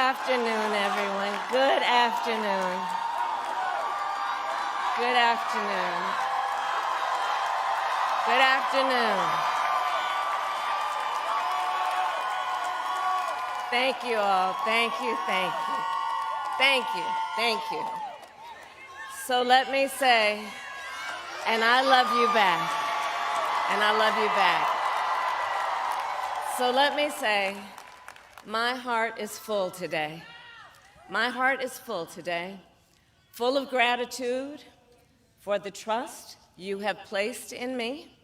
afternoon, everyone. Good afternoon. Good afternoon. Good afternoon. Thank you all. Thank you, thank you. Thank you, thank you. So let me say, and I love you back. And I love you back. So let me say, my heart is full today. My heart is full today, full of gratitude for the trust you have placed in me,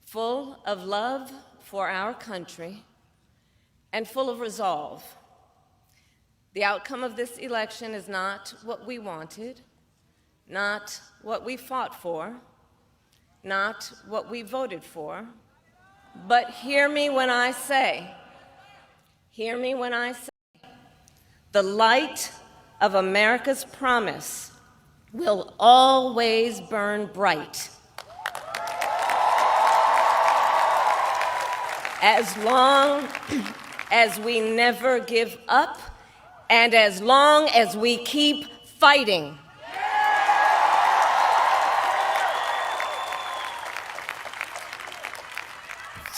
full of love for our country, and full of resolve. The outcome of this election is not what we wanted, not what we fought for, not what we voted for, but hear me when I say, the light of America's promise will always burn bright. As long as we never give up, and as long as we keep fighting.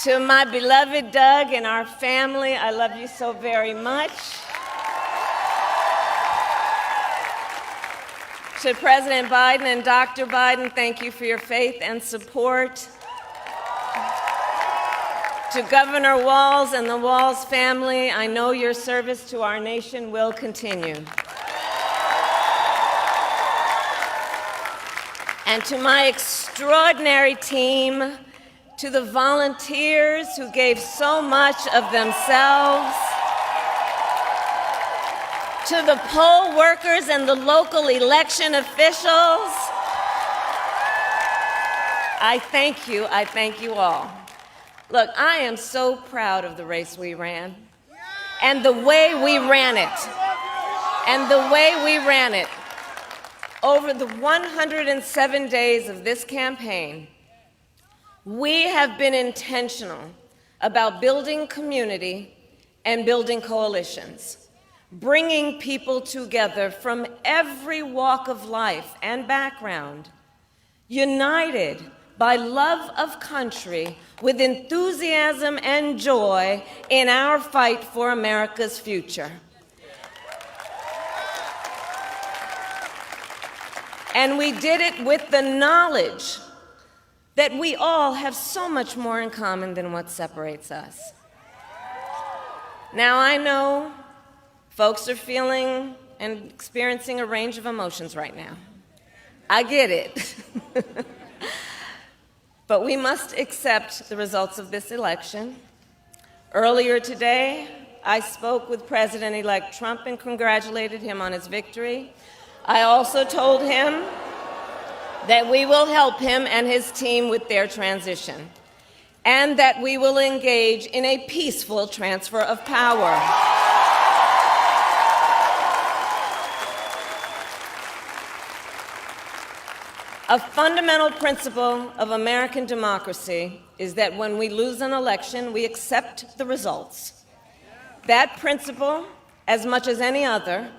To my beloved Doug and our family, I love you so very much. To President Biden and Dr. Biden, thank you for your faith and support. To Governor Walz and the Walz family, I know your service to our nation will continue. And to my extraordinary team, to the volunteers who gave so much of themselves, to the poll workers and the local election officials, I thank you all. Look, I am so proud of the race we ran, and the way we ran it. Over the 107 days of this campaign, we have been intentional about building community and building coalitions, bringing people together from every walk of life and background, united by love of country with enthusiasm and joy in our fight for America's future. And we did it with the knowledge that we all have so much more in common than what separates us. Now, I know folks are feeling and experiencing a range of emotions right now. I get it. But we accept the results of this election. Earlier today, I spoke with President-elect Trump and congratulated him on his victory. I also told him that we will help him and his team with their transition, and that we will engage in a peaceful transfer of power. A fundamental principle of American democracy is that when we lose an election, we accept the results. That principle, as much as any other,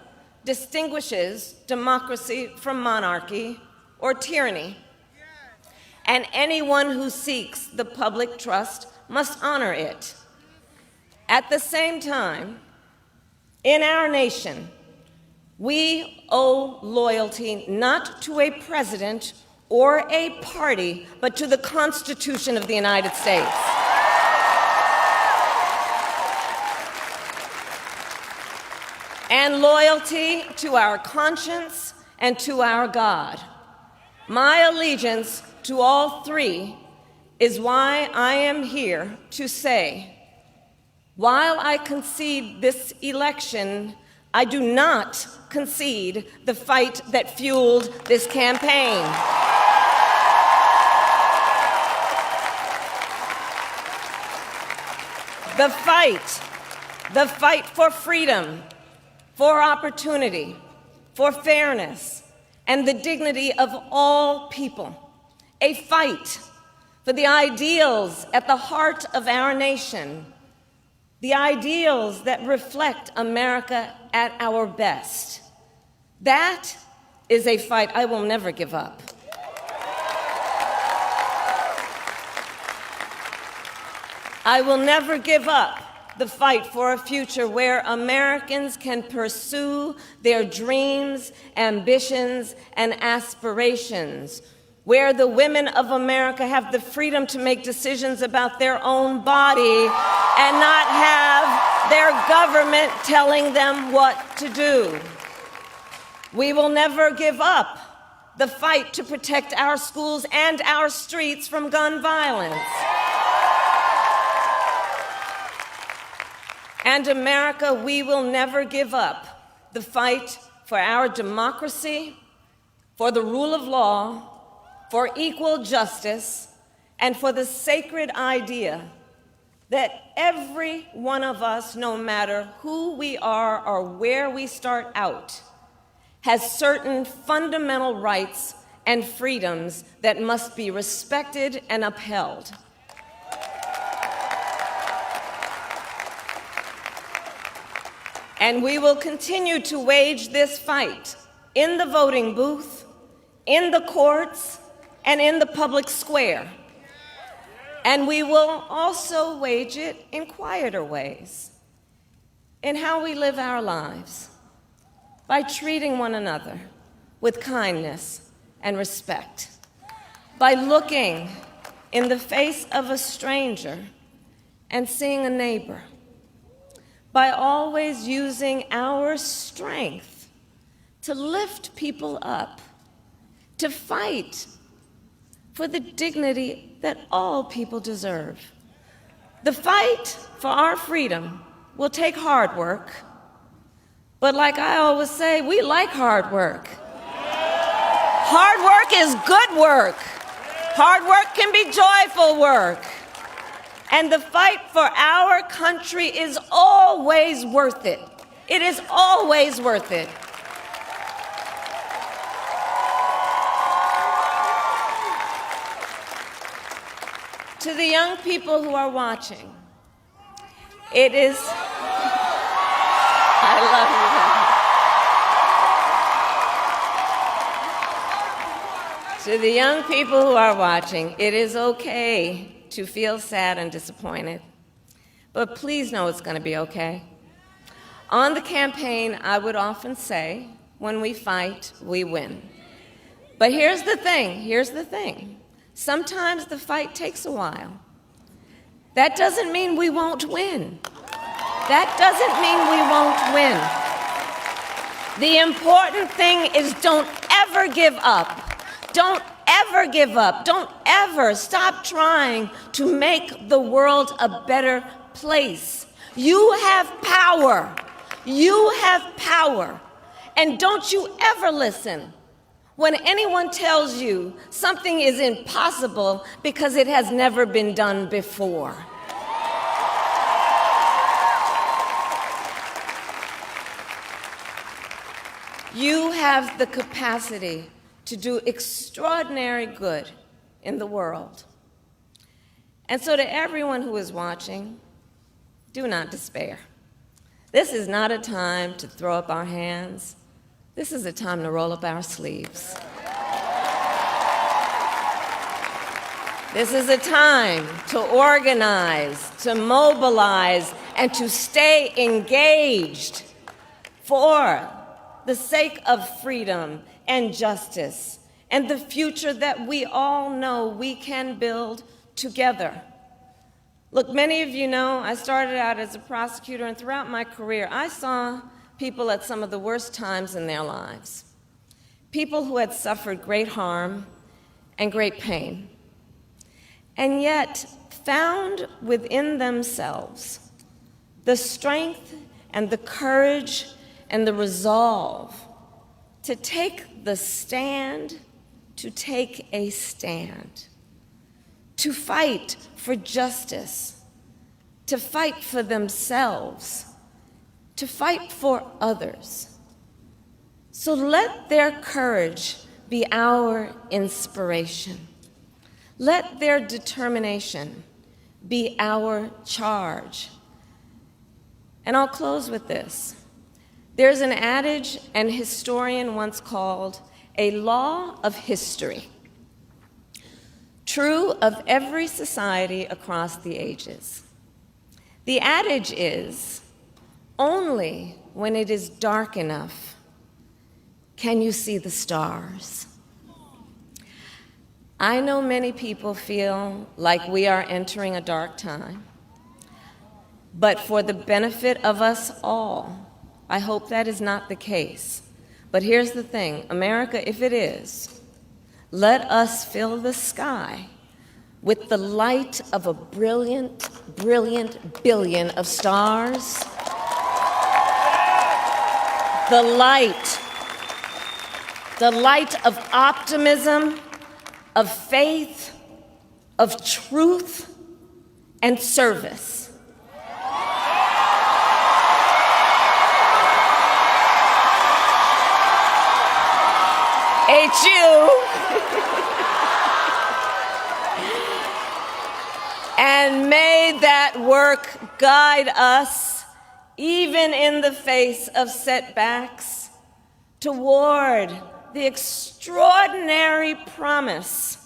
distinguishes democracy from monarchy or tyranny. And anyone who seeks the public trust must honor it. At the same time, in our nation, we owe loyalty not to a president or a party, but to the Constitution of the United States. And loyalty to our conscience and to our God. My allegiance to all three is why I am here to say, while I concede this election, I do not concede the fight that fueled this campaign. The fight for freedom, for opportunity, for fairness, and the dignity of all people. A fight for the ideals at the heart of our nation. the ideals that reflect America at our best. That is a fight I will never give up. I will never give up the fight for a future where Americans can pursue their dreams, ambitions, and aspirations, where the women of America have the freedom to make decisions about their own body and not have their government telling them what to do. We will never give up the fight to protect our schools and our streets from gun violence. And America, we will never give up the fight for our democracy, for the rule of law, for equal justice, and for the sacred idea that every one of us, no matter who we are or where we start out, has certain fundamental rights and freedoms that must be respected and upheld. And we will continue to wage this fight in the voting booth, in the courts, and in the public square. And we will also wage it in quieter ways, in how we live our lives, by treating one another with kindness and respect, by looking in the face of a stranger and seeing a neighbor, by always using our strength to lift people up, to fight for the dignity that all people deserve. The fight for our freedom will take hard work, but like I always say, we like hard work. Hard work is good work. Hard work can be joyful work. And the fight for our country is always worth it. It is always worth it. To the young people who are watching, it is, I love you. To the young people who are watching, it is okay to feel sad and disappointed, but please know it's going to be okay. On the campaign, I would often say, when we fight, we win. But here's the thing. Sometimes the fight takes a while. That doesn't mean we won't win. That doesn't mean we won't win. The important thing is don't ever give up. Don't ever give up. Don't ever stop trying to make the world a better place. You have power. You have power. And don't you ever listen when anyone tells you something is impossible because it has never been done before. You have the capacity to do extraordinary good in the world. And so to everyone who is watching, do not despair. This is not a time to throw up our hands. This is a time to roll up our sleeves. This is a time to organize, to mobilize, and to stay engaged for the sake of freedom and justice, and the future that we all know we can build together. Look, many of you know I started out as a prosecutor, and throughout my career, I saw people at some of the worst times in their lives. People who had suffered great harm and great pain, and yet found within themselves the strength and the courage and the resolve to take the stand, to take a stand, to fight for justice, to fight for themselves, to fight for others. So let their courage be our inspiration. Let their determination be our charge. And I'll close with this. There's an adage an historian once called a law of history, true of every society across the ages. The adage is, only when it is dark enough can you see the stars. I know many people feel like we are entering a dark time, but for the benefit of us all, I hope that is not the case. But here's the thing, America, if it is, let us fill the sky with the light of a brilliant, brilliant billion of stars. The light of optimism, of faith, of truth, and service. HU. And may that work guide us, even in the face of setbacks, toward the extraordinary promise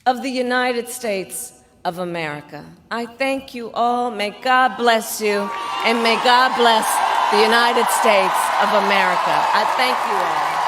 of the United States of America. I thank you all. May God bless you, and may God bless the United States of America. I thank you all.